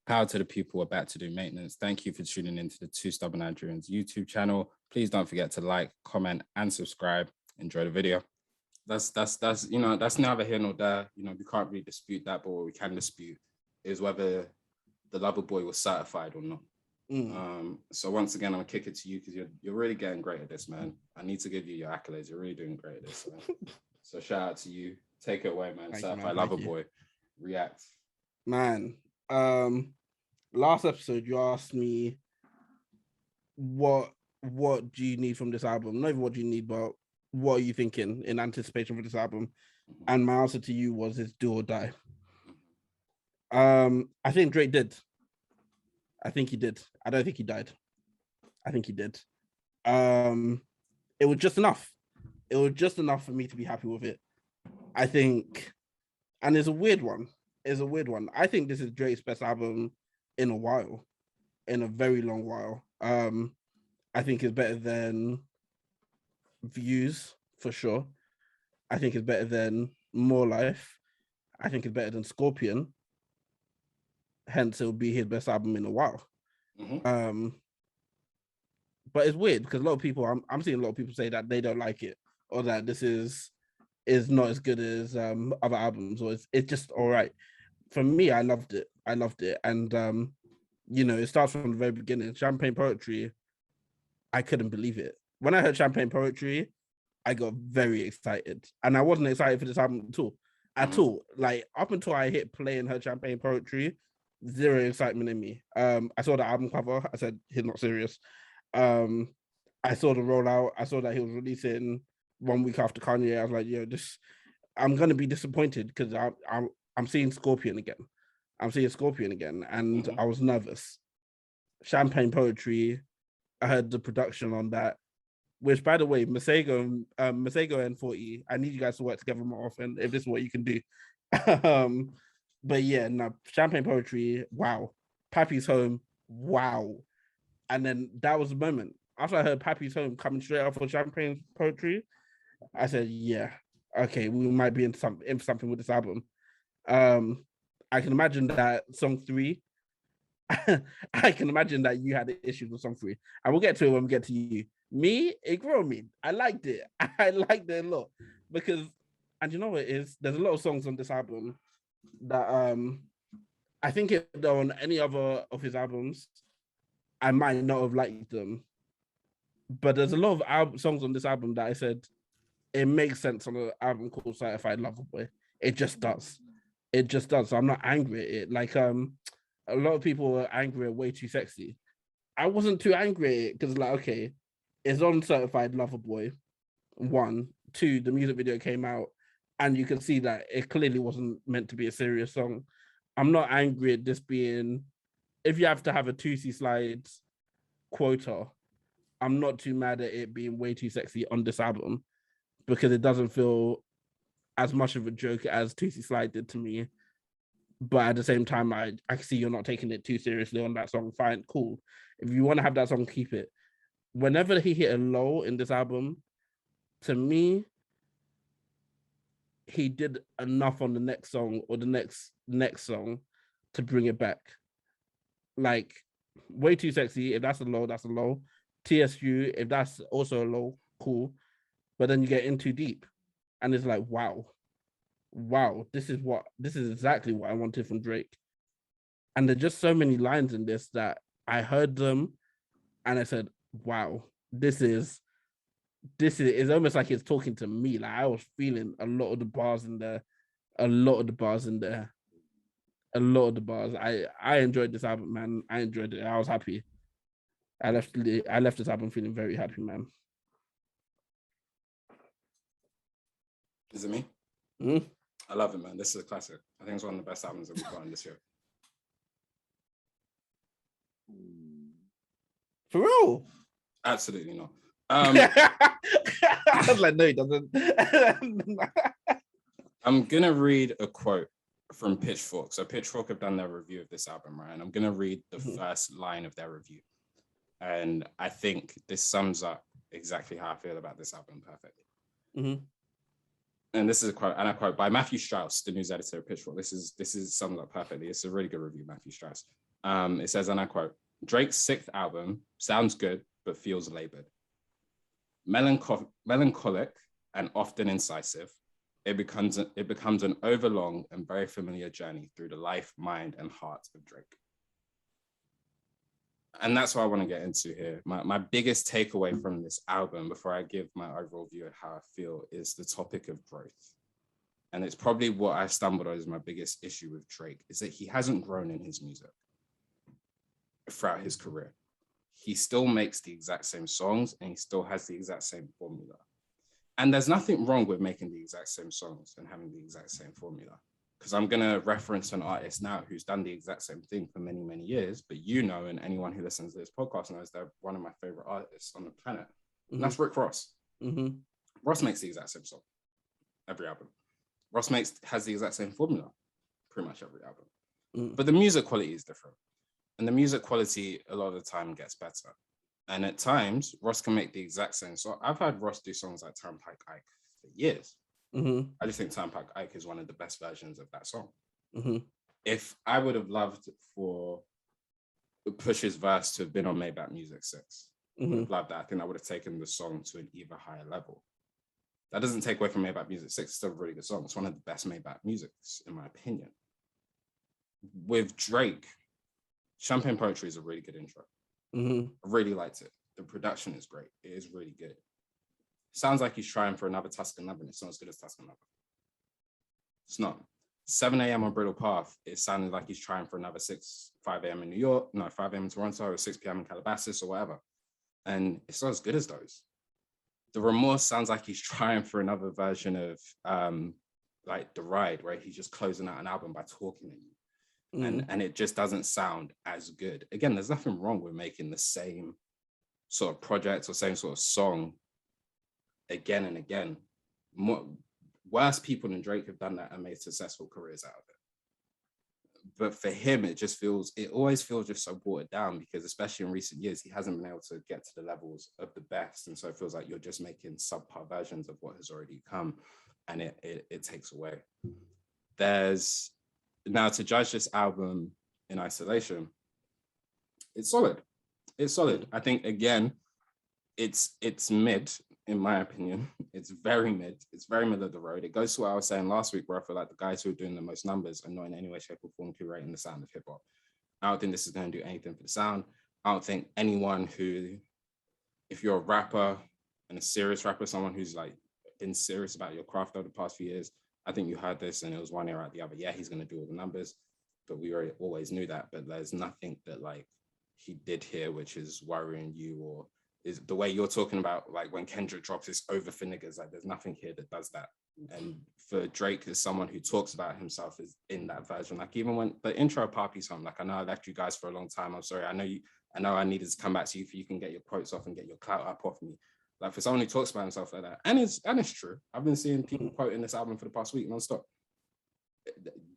Power to the people about to do maintenance. Thank you for tuning into the Two Stubborn Nigerians YouTube channel. Please don't forget to like, comment, and subscribe. Enjoy the video. That's that's neither here nor there. We can't really dispute that, but what we can dispute is whether the lover boy was certified or not. So once again, I'm gonna kick it to you because you're really getting great at this, man. I need to give you your accolades. You're really doing great at this. So shout out to you. Take it away, man. Thank Certified you, man. lover boy. React. Man, last episode you asked me what do you need from this album? Not even what do you need, but what are you thinking in anticipation for this album? And my answer to you was it's do or die. I think Drake did. I think he did. I don't think he died. I think he did. It was just enough. It was just enough for me to be happy with it. I think, and it's a weird one. I think this is Drake's best album in a while, in a very long while. I think it's better than Views for sure. I think it's better than More Life. I think it's better than Scorpion. Hence, it will be his best album in a while. But it's weird because a lot of people, I'm seeing a lot of people say that they don't like it or that this is not as good as other albums, or it's just all right. For me, I loved it. And it starts from the very beginning. Champagne Poetry, I couldn't believe it. When I heard Champagne Poetry, I got very excited, and I wasn't excited for this album at all. Like up until I hit play and heard Champagne Poetry, zero excitement in me. I saw the album cover. I said, he's not serious. I saw the rollout. I saw that he was releasing 1 week after Kanye. I was like, I'm gonna be disappointed because I'm seeing Scorpion again. And I was nervous. Champagne Poetry, I heard the production on that, which, by the way, Masego and 40, I need you guys to work together more often if this is what you can do. But yeah, no, Champagne Poetry, wow. Pappy's Home, wow. And then that was the moment. After I heard Pappy's Home coming straight off of Champagne Poetry, I said, yeah, okay, we might be in something with this album. I can imagine that song 3, I can imagine that you had issues with song 3. And we'll get to it when we get to you. Me, it grew on me. I liked it. I liked it a lot. Because, and you know what it is? There's a lot of songs on this album that I think if they're on any other of his albums, I might not have liked them. But there's a lot of songs on this album that I said it makes sense on an album called Certified Lover Boy. It just does. So I'm not angry at it. Like a lot of people were angry at Way Too Sexy. I wasn't too angry at it because, like, okay, it's on Certified Lover Boy. 1, 2, the music video came out, and you can see that it clearly wasn't meant to be a serious song. I'm not angry at this being, if you have to have a 2C Slides quota, I'm not too mad at it being Way Too Sexy on this album because it doesn't feel as much of a joke as 2C Slide did to me. But at the same time, I see you're not taking it too seriously on that song. Fine, cool. If you want to have that song, keep it. Whenever he hit a low in this album, to me, he did enough on the next song or the next song to bring it back. Like, Way Too Sexy, if that's a low, that's a low. TSU, if that's also a low, cool. But then you get In Too Deep, and it's like, wow, this is exactly what I wanted from Drake. And there's just so many lines in this that I heard them and I said, wow, this is it's almost like it's talking to me. Like, I was feeling a lot of the bars in there. I enjoyed this album, man. I enjoyed it. I was happy. I left this album feeling very happy, man. Is it me? I love it, man. This is a classic. I think it's one of the best albums that we've got on this year. For real? Absolutely not. I was like, no, he doesn't. I'm gonna read a quote from Pitchfork. So Pitchfork have done their review of this album, right? And I'm gonna read the first line of their review. And I think this sums up exactly how I feel about this album perfectly. And this is a quote, and I quote by Matthew Strauss, the news editor of Pitchfork. This is summed up perfectly. It's a really good review, Matthew Strauss. It says, and I quote, Drake's sixth album sounds good, but feels labored. Melancholic and often incisive, it becomes an overlong and very familiar journey through the life, mind, and heart of Drake. And that's what I want to get into here. My biggest takeaway from this album, before I give my overall view of how I feel, is the topic of growth. And it's probably what I stumbled on as my biggest issue with Drake, is that he hasn't grown in his music throughout his career. He still makes the exact same songs and he still has the exact same formula. And there's nothing wrong with making the exact same songs and having the exact same formula. Because I'm going to reference an artist now who's done the exact same thing for many, many years. But you know, and anyone who listens to this podcast knows they're one of my favorite artists on the planet. And that's Rick Ross. Ross makes the exact same song every album. Ross has the exact same formula pretty much every album. But the music quality is different. And the music quality a lot of the time gets better. And at times, Ross can make the exact same song. I've had Ross do songs like Turnpike Ike for years. I just think Turnpike Ike is one of the best versions of that song. If I would have loved for Push's verse to have been on Maybach Music 6, I would have loved that. I think I would have taken the song to an even higher level. That doesn't take away from Maybach Music 6. It's still a really good song. It's one of the best Maybach musics, in my opinion. With Drake, Champagne Poetry is a really good intro. I really liked it. The production is great. It is really good. Sounds like he's trying for another Tuscan Lover, and it's not as good as Tuscan Lover. It's not. 7 a.m. on Brittle Path, it sounded like he's trying for another 5 a.m. in New York, 5 a.m. in Toronto, or 6 p.m. in Calabasas, or whatever. And it's not as good as those. The Remorse sounds like he's trying for another version of like The Ride, where he's just closing out an album by talking at you. And it just doesn't sound as good. Again, there's nothing wrong with making the same sort of project or same sort of song again and again. Worse people than Drake have done that and made successful careers out of it. But for him, it always feels just so watered down, because especially in recent years, he hasn't been able to get to the levels of the best. And so it feels like you're just making subpar versions of what has already come, and it takes away. Now, to judge this album in isolation, it's solid. It's solid. I think, again, it's mid, in my opinion. It's very mid. It's very middle of the road. It goes to what I was saying last week, where I feel like the guys who are doing the most numbers are not in any way, shape, or form curating the sound of hip hop. I don't think this is going to do anything for the sound. I don't think anyone who, if you're a rapper and a serious rapper, someone who's like been serious about your craft over the past few years, I think you heard this and it was one ear out the other. Yeah, he's going to do all the numbers, but we always knew that. But there's nothing that like he did here which is worrying you, or is the way you're talking about, like when Kendrick drops it's over for niggas. Like there's nothing here that does that. And for Drake, as someone who talks about himself as in that version, like even when the intro Poppy song, like I know I left you guys for a long time. I'm sorry. I know I needed to come back to you for you can get your quotes off and get your clout up off me. Like for someone who talks about himself like that, and it's true. I've been seeing people quoting this album for the past week nonstop.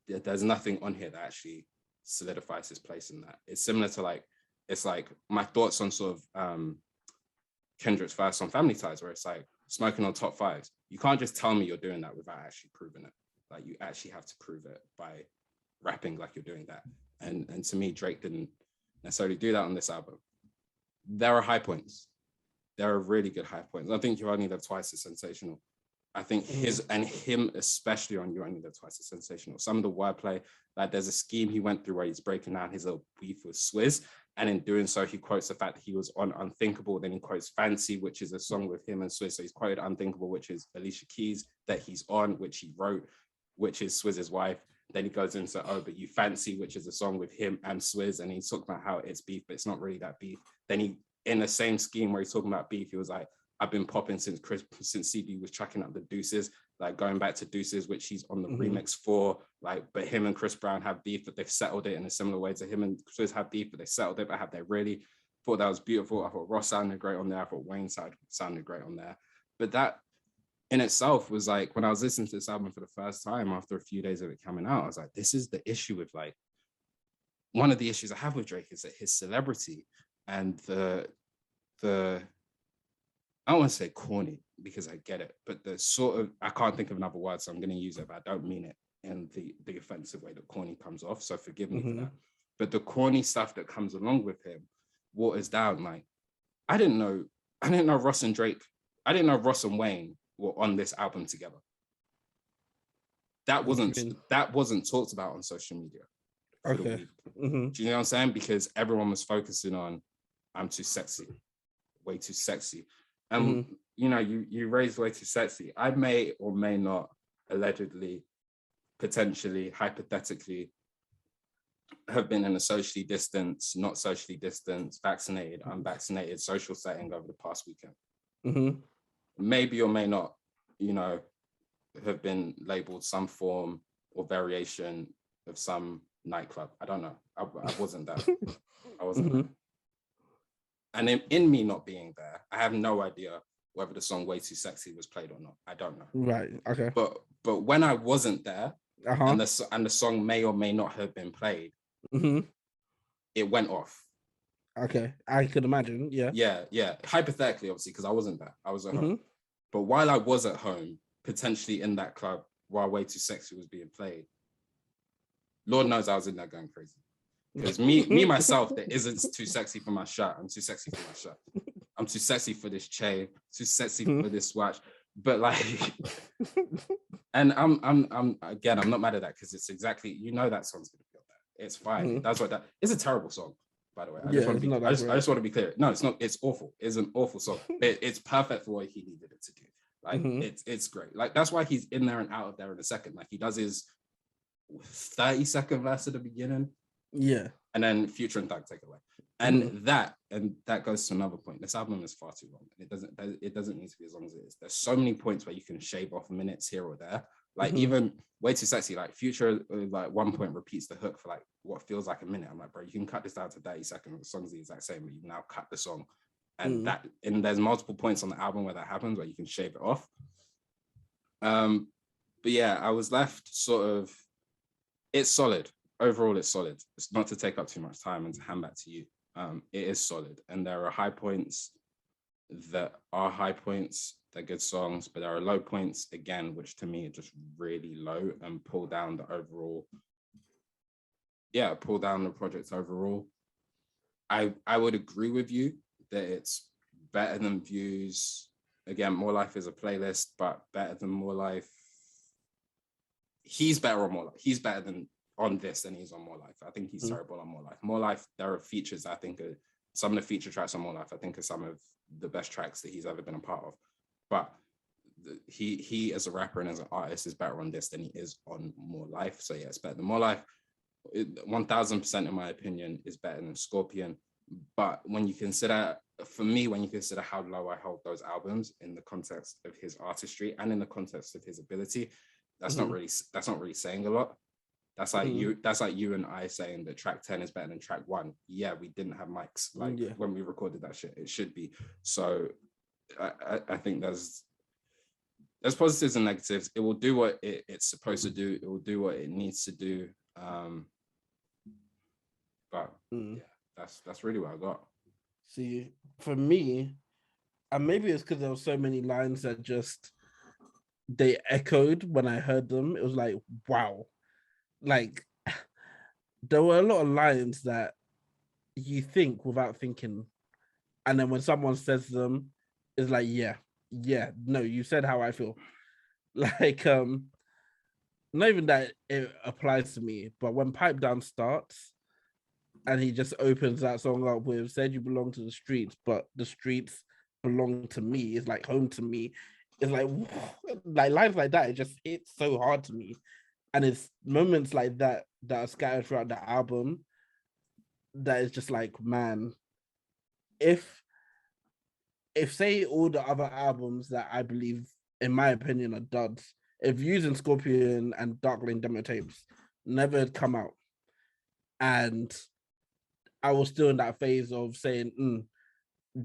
There's nothing on here that actually solidifies his place in that. It's similar to like my thoughts on sort of Kendrick's verse on Family Ties, where it's like smoking on top fives. You can't just tell me you're doing that without actually proving it. Like you actually have to prove it by rapping like you're doing that. And to me, Drake didn't necessarily do that on this album. There are high points. There are really good high points. I think You Only Live Twice is sensational. I think him especially on You Only Live Twice is sensational. Some of the wordplay, like there's a scheme he went through where he's breaking down his little beef with Swizz, and in doing so, he quotes the fact that he was on Unthinkable. Then he quotes Fancy, which is a song with him and Swizz. So he's quoted Unthinkable, which is Alicia Keys that he's on, which he wrote, which is Swizz's wife. Then he goes into Oh, But You Fancy, which is a song with him and Swizz, and he's talking about how it's beef, but it's not really that beef. Then he, in the same scheme where he's talking about beef, he was like, I've been popping since CB was tracking up the Deuces, like going back to Deuces, which he's on the remix for, like, but him and Chris Brown have beef, but they've settled it in a similar way to him and Swizz have beef, but they settled it, but have they really? Thought that was beautiful. I thought Ross sounded great on there. I thought Wayne sounded great on there. But that in itself was like, when I was listening to this album for the first time after a few days of it coming out, I was like, this is the issue with like, one of the issues I have with Drake is that his celebrity and the I don't want to say corny because I get it, but the sort of, I can't think of another word, so I'm going to use it, but I don't mean it in the offensive way that corny comes off. So forgive me for that. but the corny stuff that comes along with him waters down. Like, I didn't know Ross and Drake, I didn't know Ross and Wayne were on this album together. That wasn't talked about on social media. Okay. Do you know what I'm saying? Because everyone was focusing on I'm too sexy, way too sexy. And you know, you raised way too sexy. I may or may not allegedly, potentially, hypothetically have been in a socially distanced, not socially distanced, vaccinated, unvaccinated social setting over the past weekend. Maybe or may not, you know, have been labeled some form or variation of some nightclub. I don't know. I wasn't there. I wasn't there. And in me not being there, I have no idea whether the song Way Too Sexy was played or not. I don't know. Right. Okay. But when I wasn't there, and the song may or may not have been played, it went off. Okay. I could imagine. Yeah. Yeah. Hypothetically, obviously, because I wasn't there. I was at home. But while I was at home, potentially in that club, while Way Too Sexy was being played, Lord knows I was in there going crazy. Because me myself, that isn't too sexy for my shirt. I'm too sexy for my shirt. I'm too sexy for this chain. Too sexy for this watch. But like, and I'm not mad at that because it's exactly, you know, that song's gonna feel that. It's fine. That's what it's a terrible song, by the way. I just want to be clear. No, it's not. It's awful. It's an awful song. It's perfect for what he needed it to do. Like it's great. Like that's why he's in there and out of there in a second. Like he does his 30-second verse at the beginning. Yeah. And then Future and Thug take away. And that goes to another point. This album is far too long. It doesn't need to be as long as it is. There's so many points where you can shave off minutes here or there. Like even Way Too Sexy, like Future, like one point repeats the hook for like what feels like a minute. I'm like, bro, you can cut this down to 30 seconds. The song's the exact same, but you now cut the song. And there's multiple points on the album where that happens, where you can shave it off. But yeah, I was left sort of, it's solid. Overall, it's solid. It's not to take up too much time and to hand back to you. It is solid. And there are high points that are high points. They're good songs, but there are low points, again, which to me are just really low and pull down the overall. Yeah, pull down the project overall. I would agree with you that it's better than Views. Again, More Life is a playlist, but better than More Life. He's better on More Life. He's better than on this than he's on More Life. I think he's terrible on More Life. More Life, there are features I think are, some of the feature tracks on More Life, I think are some of the best tracks that he's ever been a part of. But he as a rapper and as an artist is better on this than he is on More Life. So yeah, it's better than More Life. 1000% in my opinion is better than Scorpion. But when you consider, for me, when you consider how low I hold those albums in the context of his artistry and in the context of his ability, that's not really saying a lot. That's like you and I saying that track 10 is better than track 1. Yeah, we didn't have mics when we recorded that shit. It should be. So I think there's positives and negatives. It will do what it's supposed to do. It will do what it needs to do. But yeah, that's really what I got. See, for me, and maybe it's because there were so many lines that just they echoed when I heard them. It was like, wow. Like there were a lot of lines that you think without thinking, and then when someone says them, it's like, yeah, no, you said how I feel. Like not even that it applies to me, but when Pipe Down starts and he just opens that song up with "Said you belong to the streets, but the streets belong to me," it's like home to me. It's like lines like that, it's so hard to me. And it's moments like that that are scattered throughout the album that is just like, man, if say all the other albums that I believe, in my opinion, are duds, if Using Scorpion and Dark Lane demo tapes never had come out, and I was still in that phase of saying,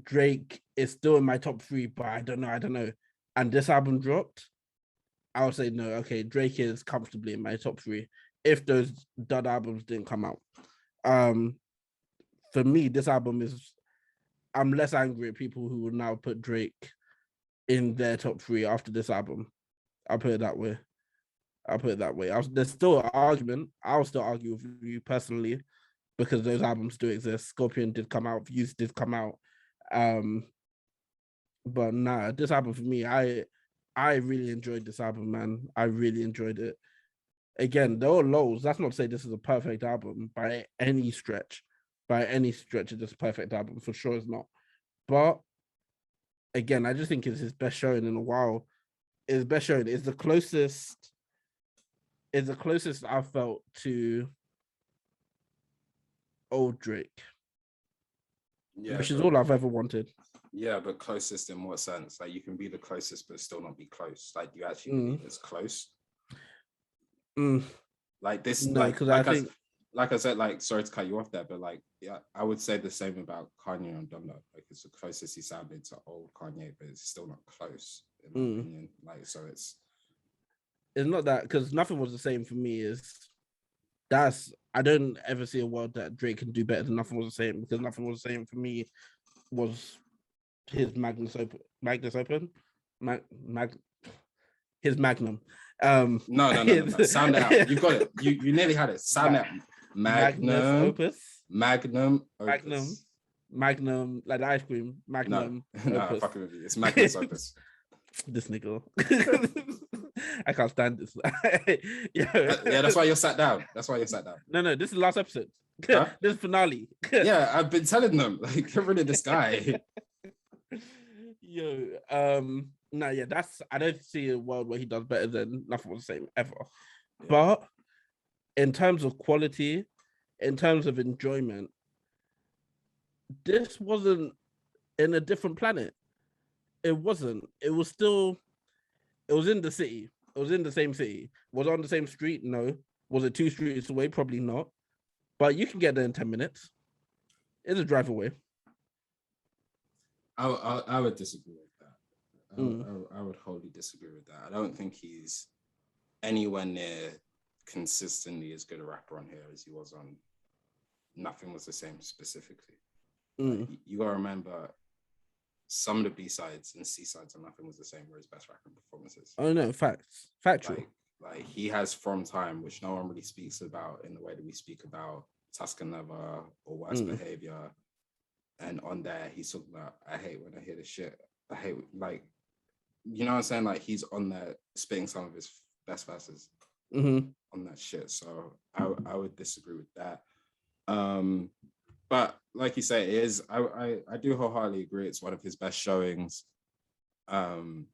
Drake is still in my top 3, but I don't know, and this album dropped, I would say no. Okay, Drake is comfortably in my top 3 if those dud albums didn't come out. For me, this album is. I'm less angry at people who will now put Drake in their top 3 after this album. I'll put it that way. There's still an argument. I'll still argue with you personally, because those albums do exist. Scorpion did come out, Views did come out. But nah, this album for me, I really enjoyed this album, man. I really enjoyed it. Again, there were lows. That's not to say this is a perfect album by any stretch. By any stretch of this perfect album, for sure it's not. But again, I just think it's his best showing in a while. His best showing is the closest. Is the closest I've felt to old Drake, Yeah, which is all I've ever wanted. Yeah, but closest in what sense? Like you can be the closest, but still not be close. Like you actually believe it's close. Like this, no, because I think, like I said, like sorry to cut you off there, but like yeah, I would say the same about Kanye and Donda. Like it's the closest he sounded to old Kanye, but it's still not close in my opinion. Like so, it's not that, because nothing was the same for me. I don't ever see a world that Drake can do better than Nothing Was the Same, because Nothing Was the Same for me was his his magnum. No. Sound it out. You got it. You nearly had it. Sound out. Magnum, like the ice cream. Magnum. No, fucking with you. It's Magnus Opus. This nigga. I can't stand this. Yeah, that's why you're sat down. No, this is the last episode. Huh? This is finale. Yeah, I've been telling them, like, get rid of this guy. No, yeah, I don't see a world where he does better than Nothing Was the Same ever. Yeah. But in terms of quality, in terms of enjoyment, this wasn't in a different planet. It wasn't. It was in the city. It was in the same city. Was it on the same street? No. Was it 2 streets away? Probably not. But you can get there in 10 minutes. It's a drive away. I would disagree with that. I would wholly disagree with that. I don't think he's anywhere near consistently as good a rapper on here as he was on Nothing Was the Same specifically. Like, you gotta remember some of the B-sides and C-sides on Nothing Was the Same were his best rapping performances. Oh no, factual. Like he has From Time, which no one really speaks about in the way that we speak about Tusker Never or Worst Behavior. And on there, he's talking about, I hate when I hear this shit. I hate, like, you know what I'm saying? Like, he's on there spitting some of his best verses on that shit. So I would disagree with that. But like you say, it is, I do wholeheartedly agree. It's one of his best showings in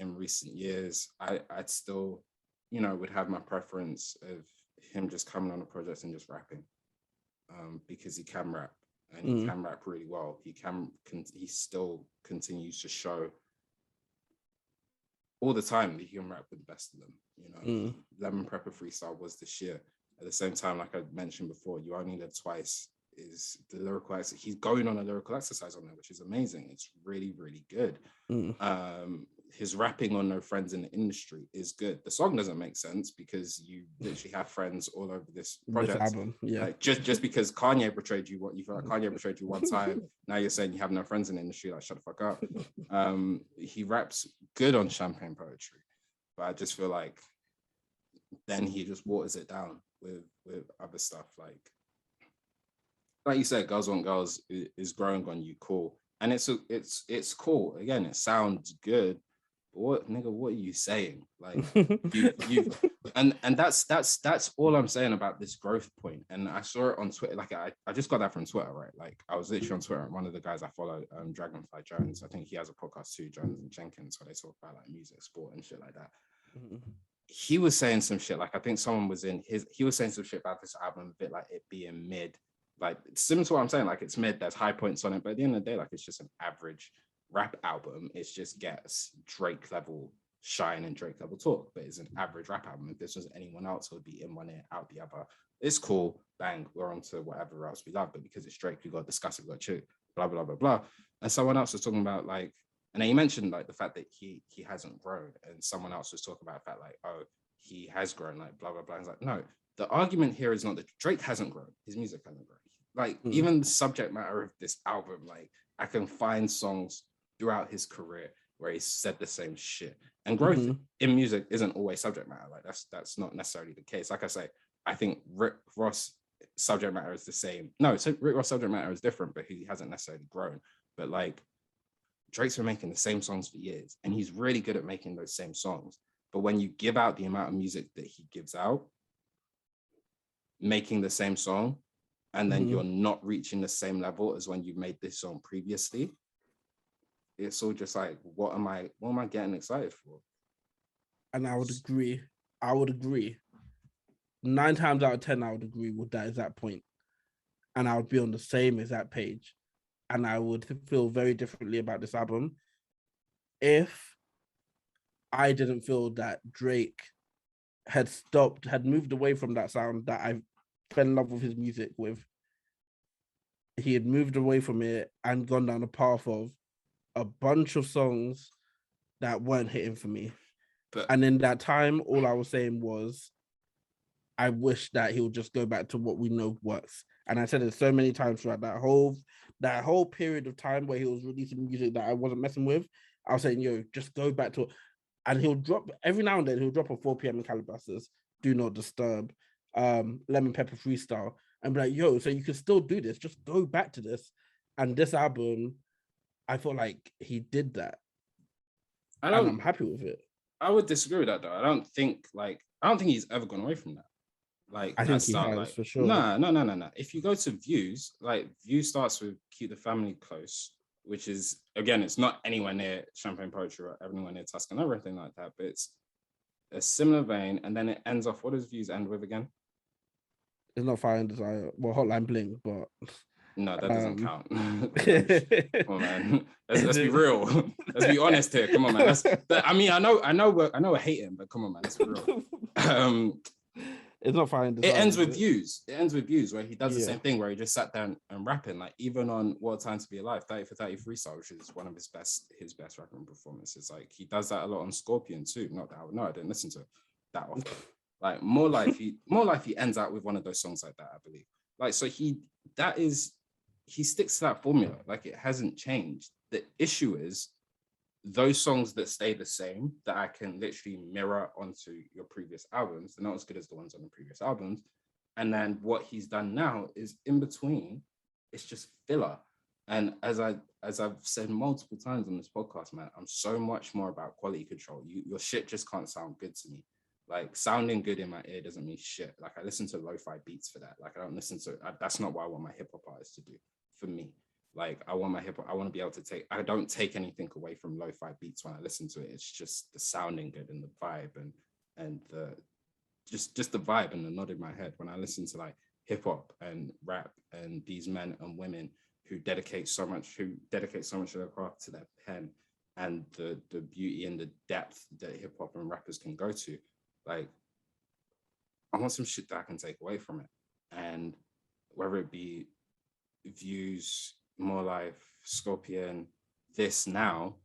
recent years. I'd still, would have my preference of him just coming on a project and just rapping because he can rap. And he can rap really well. He still continues to show all the time that he can rap with the best of them. Lemon Pepper Freestyle was this year. At the same time, like I mentioned before, You Only Live Twice is the lyrical exercise. He's going on a lyrical exercise on there, which is amazing. It's really, really good. His rapping on No Friends in the Industry is good. The song doesn't make sense because you literally have friends all over this project. This album, yeah. Like just because Kanye betrayed you, you feel like Kanye betrayed you one time. Now you're saying you have no friends in the industry. Like, shut the fuck up. He raps good on Champagne Poetry, but I just feel like then he just waters it down with other stuff. Like you said, Girls Want Girls is growing on you, cool, and it's cool. Again, it sounds good. What are you saying? Like you've and that's all I'm saying about this growth point. And I saw it on Twitter. Like I just got that from Twitter, right? Like I was literally on Twitter. One of the guys I follow, Dragonfly Jones. I think he has a podcast too, Jones and Jenkins, where they talk about like music, sport, and shit like that. He was saying some shit. Like I think someone was he was saying some shit about this album, a bit like it being mid. Like similar to what I'm saying, like it's mid. There's high points on it, but at the end of the day, like it's just an average rap album. It just gets Drake level shine and Drake level talk, but it's an average rap album. If this was anyone else, it would be in one ear, out the other. It's cool, bang, we're on to whatever else we love, but because it's Drake, we got to discuss it, we got to blah, blah, blah, blah. And someone else was talking about like, and then he mentioned like the fact that he hasn't grown, and someone else was talking about the fact like, oh, he has grown, like blah, blah, blah. It's like, no, the argument here is not that Drake hasn't grown, his music hasn't grown. Like even the subject matter of this album, like I can find songs throughout his career where he said the same shit. And growth in music isn't always subject matter. Like that's not necessarily the case. Like I say, I think Rick Ross subject matter is the same. No, so Rick Ross subject matter is different, but he hasn't necessarily grown. But like Drake's been making the same songs for years, and he's really good at making those same songs. But when you give out the amount of music that he gives out, making the same song, and then you're not reaching the same level as when you made this song previously, it's all just like, what am I getting excited for? And I would agree. 9 times out of 10, I would agree with that exact point. And I would be on the same exact page. And I would feel very differently about this album if I didn't feel that Drake had moved away from that sound that I fell in love with his music with. He had moved away from it and gone down a path of a bunch of songs that weren't hitting for me. And in that time, all I was saying was, I wish that he would just go back to what we know works. And I said it so many times throughout that whole period of time where he was releasing music that I wasn't messing with. I was saying, yo, just go back to it. And he'll drop every now and then, he'll drop a 4 p.m. in Calabasas, Do Not Disturb, Lemon Pepper Freestyle, and be like, yo, so you can still do this, just go back to this. And this album, I feel like he did that. And I'm happy with it. I would disagree with that though. I don't think he's ever gone away from that. Like I think he has for sure. No. If you go to Views, like Views starts with Keep the Family Close, which is, again, it's not anywhere near Champagne Poetry or anywhere near Tuscan or anything like that, but it's a similar vein. And then it ends off, what does Views end with again? It's not Fire and Desire. Well, Hotline Bling, but no, that doesn't count. Come on, man. Let's be real. Let's be honest here. Come on, man. I know we're hating, but come on, man. Let's be real. It's not Fire and Desire. It ends with Views. It ends with Views, where he does the same thing, where he just sat down and rapping. Like even on What a Time to Be Alive, 30 for 30 Freestyle, which is one of his best rapping performances. Like he does that a lot on Scorpion too. Not that I didn't listen to it that often. Like More Life, he ends out with one of those songs like that, I believe. Like so he sticks to that formula. Like it hasn't changed. The issue is those songs that stay the same, that I can literally mirror onto your previous albums, they're not as good as the ones on the previous albums. And then what he's done now is in between, it's just filler. And as I've said multiple times on this podcast, man, I'm so much more about quality control. Your shit just can't sound good to me. Like sounding good in my ear doesn't mean shit. Like I listen to lo-fi beats for that. Like I don't listen to, that's not what I want my hip hop artists to do for me. Like I want my hip hop, I want to be able to I don't take anything away from lo-fi beats when I listen to it. It's just the sounding good and the vibe and the just the vibe and the nod in my head when I listen to like hip hop and rap and these men and women who dedicate so much of their craft to their pen and the beauty and the depth that hip hop and rappers can go to. Like I want some shit that I can take away from it. And whether it be Views, More Life, Scorpion, this now,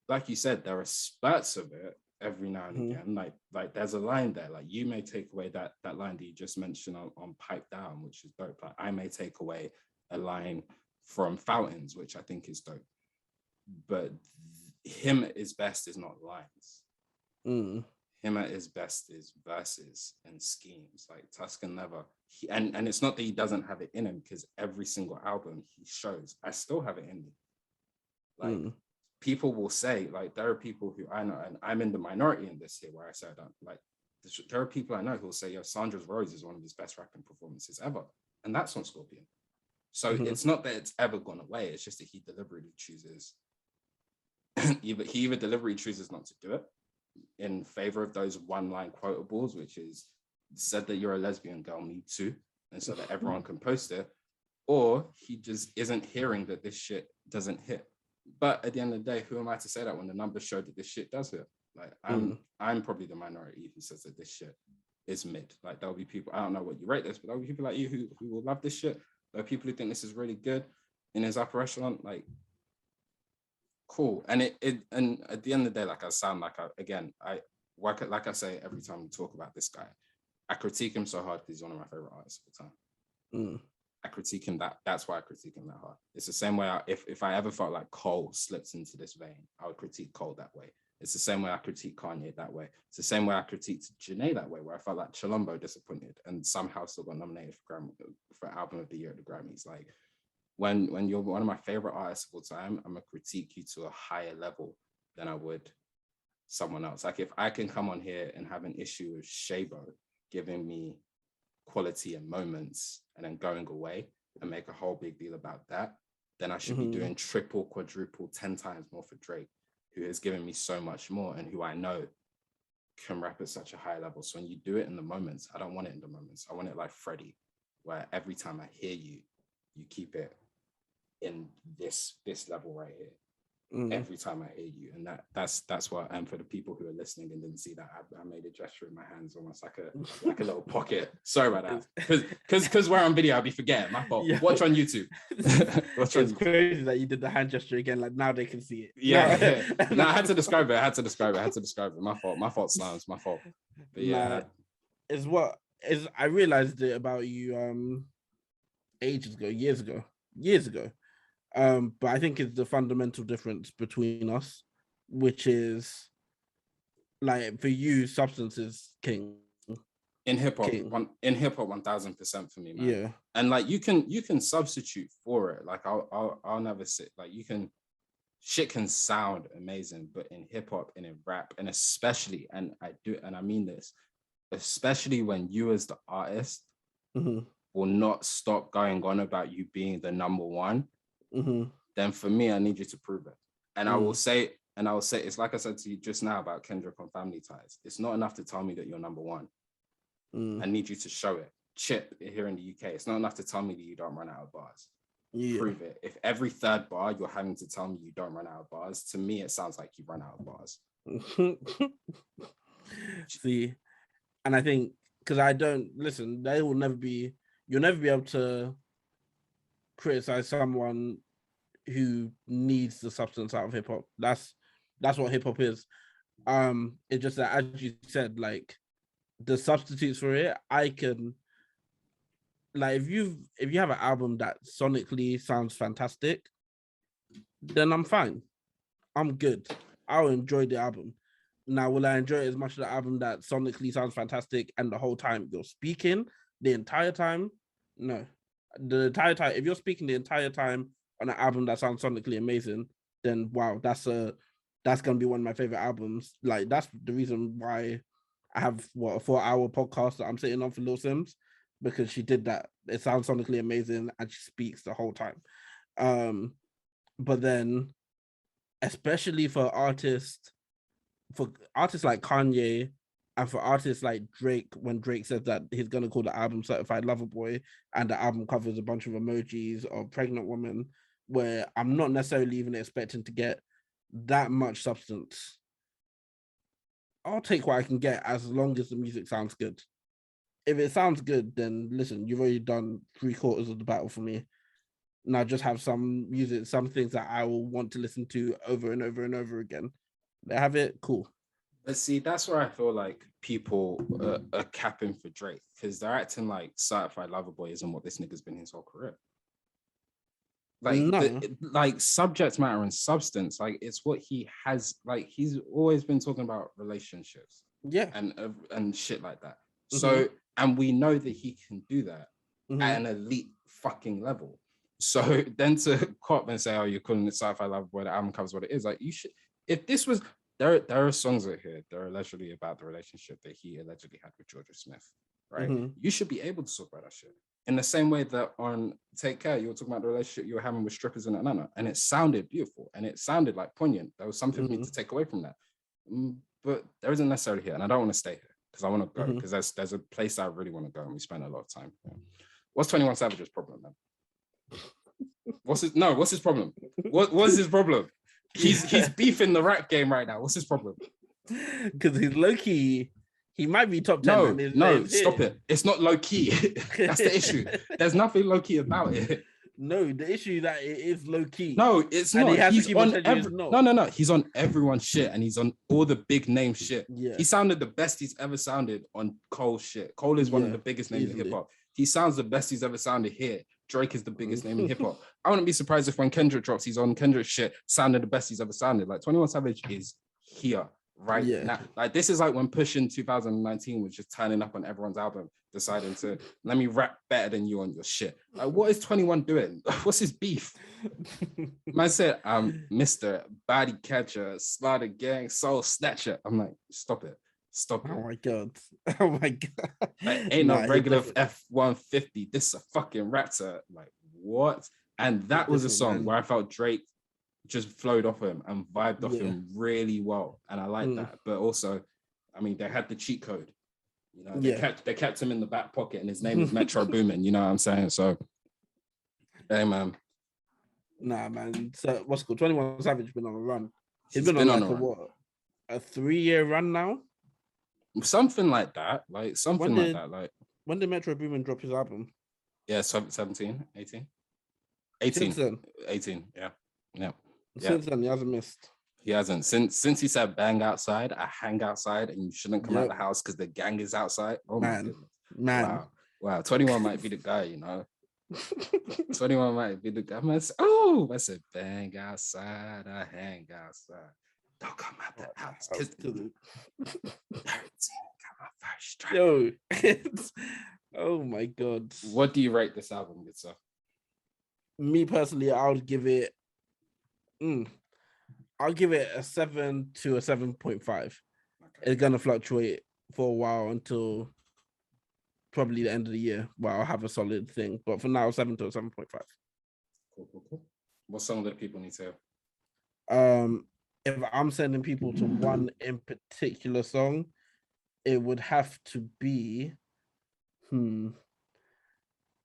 like you said, there are spurts of it every now and again. Like there's a line there. Like you may take away that line that you just mentioned on Pipe Down, which is dope. Like I may take away a line from Fountains, which I think is dope. But him at his best is not lines. Him at his best is verses and schemes. Like Tuscan never, and it's not that he doesn't have it in him, because every single album he shows, I still have it in me. Like people will say, like there are people who I know, and I'm in the minority in this here, where I say I don't like. There are people I know who will say, "Yo, Sandra's Rose is one of his best rapping performances ever," and that's on Scorpion. So it's not that it's ever gone away. It's just that he deliberately chooses. he either deliberately chooses not to do it in favor of those one-line quotables, which is said that you're a lesbian girl, me too, and so that everyone can post it, or he just isn't hearing that this shit doesn't hit. But at the end of the day, who am I to say that when the numbers show that this shit does hit? Like I'm probably the minority who says that this shit is mid. Like there'll be people, I don't know what you rate this, but there'll be people like you who will love this shit. There are people who think this is really good in his upper echelon. Like cool. And and at the end of the day, like I sound like like I say every time we talk about this guy, I critique him so hard because he's one of my favorite artists of the time. I critique him that's why I critique him that hard. It's the same way if I ever felt like Cole slips into this vein, I would critique Cole that way. It's the same way I critique Kanye that way. It's the same way I critiqued Janae that way, where I felt like Chilombo disappointed and somehow still got nominated for Album of the Year at the Grammys. Like, when you're one of my favorite artists of all time, I'm gonna critique you to a higher level than I would someone else. Like, if I can come on here and have an issue with Shabo giving me quality and moments and then going away and make a whole big deal about that, then I should be doing triple, quadruple, 10 times more for Drake, who has given me so much more and who I know can rap at such a high level. So when you do it in the moments, I don't want it in the moments. I want it like Freddie, where every time I hear you, you keep it in this level right here. Every time I hear you. And that's what, and for the people who are listening and didn't see that, I made a gesture in my hands, almost like a little pocket. Sorry about that. Because we're on video, I'll be forgetting. My fault. Yeah. Watch on YouTube. It's crazy that you did the hand gesture again. Like, now they can see it. Yeah. No, I had to describe it. My fault, Slams. My fault. But yeah. I realized it about you years ago. But I think it's the fundamental difference between us, which is, like, for you, substance is king. In hip hop, 1000% for me, man. Yeah. And like, you can substitute for it. Like, I'll never sit. Like, shit can sound amazing, but in hip hop and in rap, and especially, and I mean this, especially when you as the artist will not stop going on about you being the number one. Then for me, I need you to prove it. And I will say, it's like I said to you just now about Kendrick on Family Ties. It's not enough to tell me that you're number one. I need you to show it. Chip here in the UK, it's not enough to tell me that you don't run out of bars. Prove it. If every third bar you're having to tell me you don't run out of bars, to me it sounds like you run out of bars. See, and I think, because I don't listen, you'll never be able to criticize someone who needs the substance out of hip hop. That's what hip hop is. It's just that, as you said, like, the substitutes for it, I can, like, if you have an album that sonically sounds fantastic, then I'm fine. I'm good. I'll enjoy the album. Now, will I enjoy it as much as the album that sonically sounds fantastic and the whole time you're speaking the entire time? No. The entire time, if you're speaking the entire time on an album that sounds sonically amazing, then wow, that's gonna be one of my favorite albums. Like, that's the reason why I have a 4-hour podcast that I'm sitting on for Lil Sims, because she did that. It sounds sonically amazing and she speaks the whole time. But then, especially for artists like Kanye, and for artists like Drake, when Drake said that he's going to call the album Certified Lover Boy, and the album covers a bunch of emojis of pregnant women, where I'm not necessarily even expecting to get that much substance, I'll take what I can get as long as the music sounds good. If it sounds good, then listen, you've already done 3/4 of the battle for me. Now just have some music, some things that I will want to listen to over and over and over again. They have it, cool. But see, that's where I feel like people are capping for Drake, because they're acting like Certified Lover Boy isn't what this nigga's been his whole career. Like, no. Like, subject matter and substance, like, it's what he has. Like, he's always been talking about relationships, and shit like that. So, and we know that he can do that at an elite fucking level. So then to cop and say, "Oh, you're calling it Certified Lover Boy, the album covers what it is," like, you should. If this was there are songs out here that are allegedly about the relationship that he allegedly had with Georgia Smith, right? You should be able to talk about that shit. In the same way that on Take Care, you were talking about the relationship you were having with strippers in Atlanta, and it sounded beautiful, and it sounded like poignant. There was something for me to take away from that. But there isn't necessarily here, and I don't want to stay here, because I want to go, because there's a place I really want to go, and we spend a lot of time. Yeah. What's 21 Savage's problem, man? What's his problem? What's his problem? He's beefing the rap game right now. What's his problem? Because he's low key. He might be top 10. No, stop it. It's not low key. That's the issue. There's nothing low key about it. No, the issue that it is low key. No, it's not. He's on He's on everyone's shit, and he's on all the big name shit. Yeah. He sounded the best he's ever sounded on Cole shit. Cole is one of the biggest names in hip hop. He sounds the best he's ever sounded here. Drake is the biggest name in hip hop. I wouldn't be surprised if when Kendrick drops, he's on Kendrick's shit, sounded the best he's ever sounded. Like, 21 Savage is here right now. Like this is like when Push in 2019 was just turning up on everyone's album, deciding to let me rap better than you on your shit. Like, what is 21 doing? What's his beef? Man said, Mr. Body Catcher, Slaughter Gang, Soul Snatcher. I'm like, stop it. Stop it. Oh my god. Oh my god. Like, ain't no regular F-150. This is a fucking raptor. Like, what? And that was a song where I felt Drake just flowed off him and vibed off him really well. And I like that. But also, I mean, they had the cheat code. You know, they kept him in the back pocket and his name is Metro Boomin. You know what I'm saying? So, hey, man. Nah, man. So, what's it called? 21 Savage been on a run. He's been on like a 3-year run now? Something like that. Like, something like that. Like, when did Metro Boomin drop his album? Yeah, 17, 18. 18. 18, yeah. Since then, he hasn't missed. He hasn't. Since he said bang outside, I hang outside, and you shouldn't come out the house because the gang is outside. Oh, man. Wow. 21 might be the guy, you know. 21 might be the guy. I said bang outside, I hang outside. Don't come out the house because 13 got my first strike. Yo, oh my god. What do you rate this album, good sir? Me personally, I would give it I'll give it a 7 to a 7.5. Okay. It's gonna fluctuate for a while until probably the end of the year where I'll have a solid thing. But for now, 7 to a 7.5. Cool. What song do people need to hear? If I'm sending people to one in particular song, it would have to be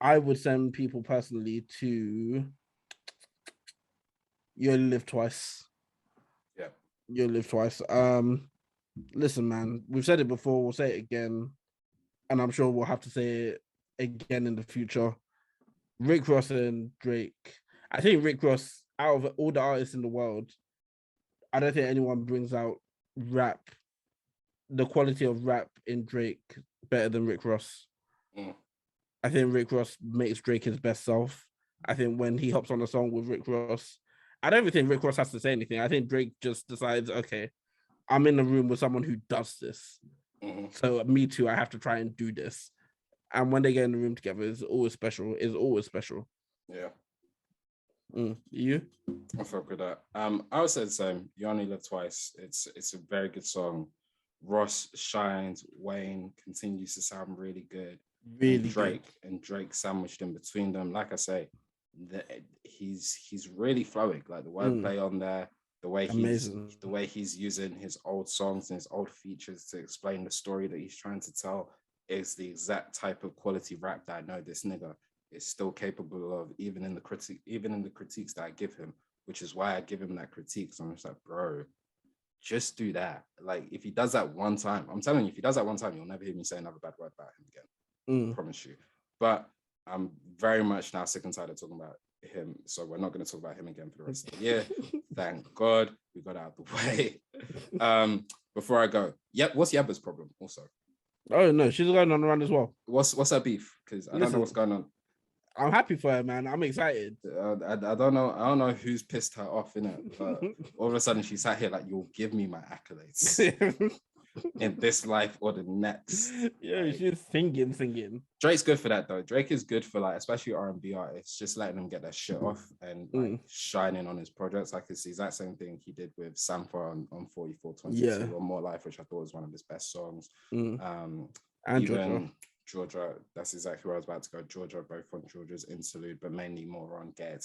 I would send people personally to You Only Live Twice. Yeah. You Only Live Twice. Listen, man, we've said it before, we'll say it again, and I'm sure we'll have to say it again in the future. Rick Ross and Drake. I think Rick Ross, out of all the artists in the world, I don't think anyone brings out rap, the quality of rap in Drake better than Rick Ross. I think Rick Ross makes Drake his best self. I think when he hops on a song with Rick Ross, I don't even think Rick Ross has to say anything. I think Drake just decides, okay, I'm in the room with someone who does this. So me too, I have to try and do this. And when they get in the room together, it's always special. Yeah. You? I fuck with that. I would say the same. You Only Live Twice. It's a very good song. Ross shines. Wayne continues to sound really good. Drake sandwiched in between them. Like I say, he's really flowing. Like the wordplay on there, the way he's using his old songs and his old features to explain the story that he's trying to tell is the exact type of quality rap that I know this nigga is still capable of, even in the critiques that I give him, which is why I give him that critique. So I'm just like, bro, just do that. Like, if he does that one time, I'm telling you, if he does that one time, you'll never hear me say another bad word about him again. I promise you. But I'm very much now sick and tired of talking about him. So we're not going to talk about him again for the rest of the year. Thank God we got out of the way. Before I go, what's Yabba's problem also? Oh no, she's going on the run as well. What's her beef? Because I don't know what's going on. I'm happy for her, man. I'm excited. I don't know who's pissed her off in it, but all of a sudden she sat here like, you'll give me my accolades in this life or the next. Yeah, like, she's singing. Drake's good for that though. Drake is good for, like, especially R&B artists, just letting them get their shit off and like shining on his projects. Like, it's the exact same thing he did with Sampha on 4422 or More Life, which I thought was one of his best songs. And even Georgia, that's exactly where I was about to go. Georgia, both on Georgia's Interlude, but mainly more on Get It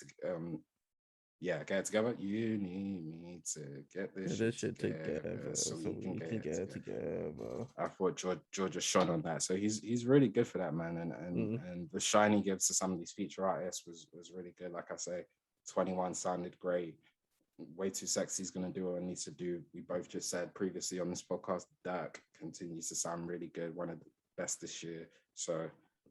Together. You need me to get this shit together so we can get it together. I thought Georgia shone on that, so he's really good for that, man. And the shine he gives to some of these feature artists was really good. Like I say, 21 sounded great. Way Too Sexy is going to do what it needs to do. We both just said previously on this podcast, Dirk continues to sound really good. One of the best this year. So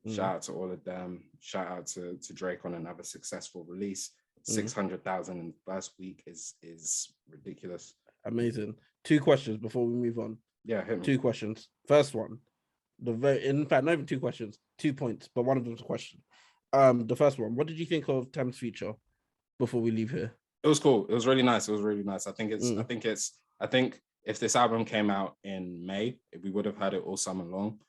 shout out to all of them. Shout out to Drake on another successful release. 600,000 in the first week is ridiculous. Amazing. 2 questions before we move on. Yeah, hit me. 2 questions. First one, in fact, not even 2 questions, 2 points, but one of them's a question. The first one, what did you think of Thames feature before we leave here? It was cool. It was really nice. I think if this album came out in May, we would have had it all summer long.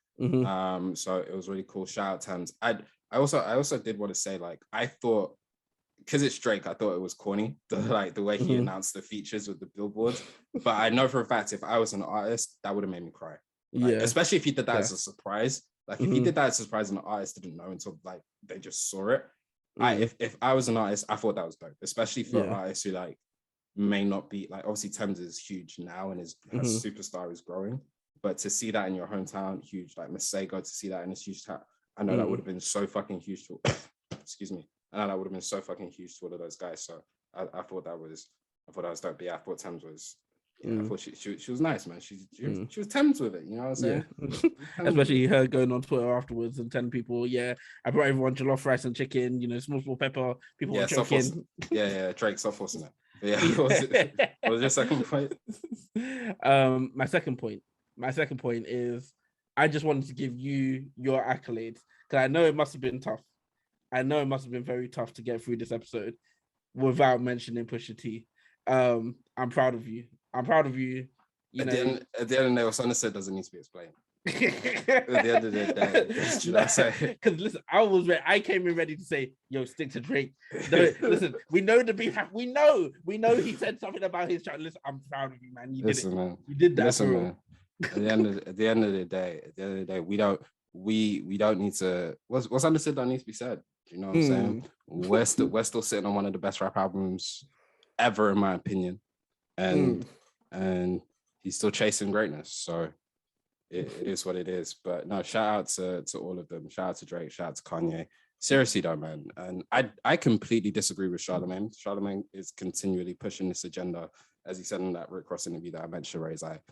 So it was really cool. Shout out Thames. I also did want to say, like, I thought, because it's Drake, I thought it was corny, the way he announced the features with the billboards. But I know for a fact, if I was an artist, that would have made me cry. Like, especially if he did that as a surprise. Like, if he did that as a surprise and the artist didn't know until like they just saw it. If I was an artist, I thought that was dope, especially for artists who like may not be like, obviously Thames is huge now and his superstar is growing. But to see that in your hometown, huge. Like Masego, to see that in his huge town, I know that would have been so fucking huge to excuse me. I know that would have been so fucking huge to all of those guys. So I thought that was dope. But yeah, I thought Thames was I thought she was nice, man. She was Thames with it, you know what I'm saying? Especially her going on Twitter afterwards and telling people, I brought everyone jollof rice and chicken, small pepper. People were joking. Drake, stop forcing it. What was your second point? My second point is I just wanted to give you your accolades because I know it must have been tough. I know it must have been very tough to get through this episode without mentioning Pusha T. I'm proud of you. At the end of the day, what Sonna said doesn't need to be explained. At the end of the day, should I say? Because listen, I came in ready to say, "Yo, stick to Drake." No, listen, we know the beef. We know he said something about his child. Listen, I'm proud of you, man. You did it. Man. You did that. Listen, man. At the end of the day, we don't need to. What's understood don't need to be said. Do you know what I'm saying? We're still sitting on one of the best rap albums ever, in my opinion, and he's still chasing greatness. So it is what it is. But no, shout out to all of them. Shout out to Drake. Shout out to Kanye. Seriously though, man. And I completely disagree with Charlemagne. Charlemagne is continually pushing this agenda, as he said in that Rick Ross interview that I mentioned, where he's like,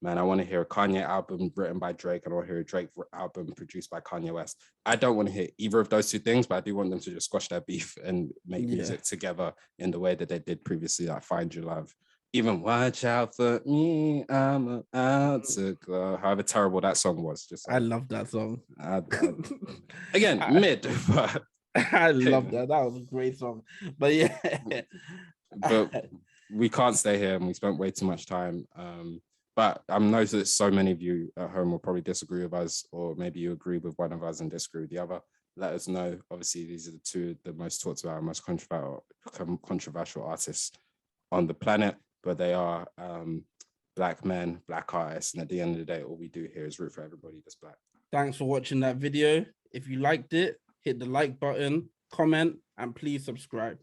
man, I want to hear a Kanye album written by Drake and I want to hear a Drake album produced by Kanye West. I don't want to hear either of those two things, but I do want them to just squash their beef and make music together in the way that they did previously, like Find Your Love. Even Watch Out For Me, I'm out to glow. However terrible that song was. I love that song. Again, mid, but... I love that. That was a great song. But yeah. But we can't stay here and we spent way too much time. But I know that so many of you at home will probably disagree with us, or maybe you agree with one of us and disagree with the other. Let us know. Obviously, these are the most talked about, most controversial artists on the planet, but they are Black men, Black artists. And at the end of the day, all we do here is root for everybody that's Black. Thanks for watching that video. If you liked it, hit the like button, comment, and please subscribe.